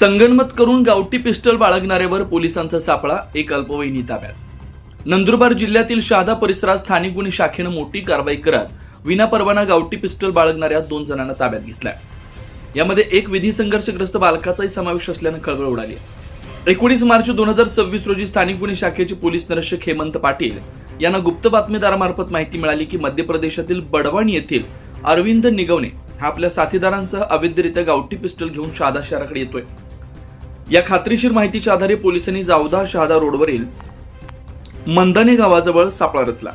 संगनमत करून गावठी पिस्टल बाळगणाऱ्यावर पोलिसांचा सापळा, एक अल्पवयीन ताब्यात। नंदुरबार जिल्ह्यातील शहादा परिसरात स्थानिक गुन्हे शाखेनं मोठी कारवाई करत विनापरवाना गावठी पिस्टल बाळगणाऱ्या 2 जणांना ताब्यात घेतलाय। यामध्ये एक विधी संघर्षग्रस्त बालकाचाही समावेश असल्यानं खळबळ उडाली। 19 मार्च 2026 रोजी स्थानिक गुन्हे शाखेचे पोलीस निरीक्षक हेमंत पाटील यांना गुप्त बातमीदारामार्फत माहिती मिळाली की मध्य प्रदेशातील बडवानी येथील अरविंद निगवणे हा आपल्या साथीदारांसह अवैधरित्या गावठी पिस्टल घेऊन शहादा शहराकडे येतोय। या खात्रीशीर माहितीच्या आधारे पोलिसांनी जावदा शहादा रोडवरील मंदाने गावाजवळ सापळा रचला।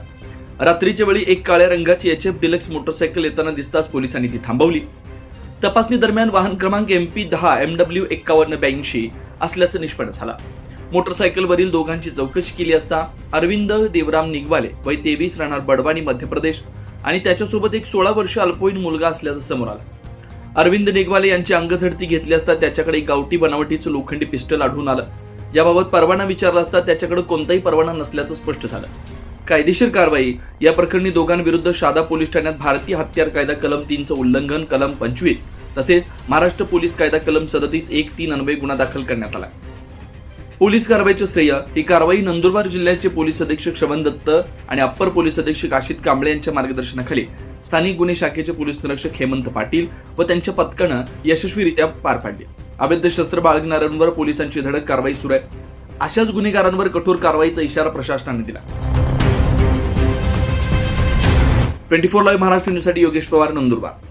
रात्रीच्या वेळी एक काळ्या रंगाची HF डिलक्स मोटरसायकल येताना दिसताच पोलिसांनी ती थांबवली। तपासणी दरम्यान वाहन क्रमांक MP10 MW 5182 असल्याचं निष्पन्न झालं। मोटरसायकलवरील दोघांची चौकशी केली असता अरविंद देवराम निगवाले वय 23 राहणार बडवानी मध्य प्रदेश आणि त्याच्यासोबत एक 16 वर्ष अल्पवयीन मुलगा असल्याचं समोर आलं। अरविंद निगवाले यांची अंगझडती घेतली असता त्याच्याकडे गावठी बनावटीचं लोखंडी पिस्टल आढळून आलं। याबाबत परवाना विचारला असता त्याच्याकडे कोणताही परवाना नसल्याचं स्पष्ट झालं। कायदेशीर कारवाई या प्रकरणी दोघांविरुद्ध शहादा पोलीस ठाण्यात भारतीय हत्यार कायदा कलम 3चं उल्लंघन, कलम 25 तसेच महाराष्ट्र पोलीस कायदा कलम 37(1)(3) अन्वये गुन्हा दाखल करण्यात आला। पोलीस कारवाईचे श्रेय ही कारवाई नंदुरबार जिल्ह्याचे पोलीस अधीक्षक श्रवण दत्त आणि अप्पर पोलीस अधीक्षक आशित कांबळे यांच्या मार्गदर्शनाखाली स्थानिक गुन्हे शाखेचे पोलीस निरीक्षक हेमंत पाटील व त्यांच्या पथकानं यशस्वीरित्या पार पाडली। अवैध शस्त्र बाळगणाऱ्यांवर पोलिसांची धडक कारवाई सुरू आहे। अशाच गुन्हेगारांवर कठोर कारवाईचा इशारा प्रशासनाने दिला। 24 लाईव्ह महाराष्ट्र न्यूजसाठी योगेश पवार, नंदुरबार।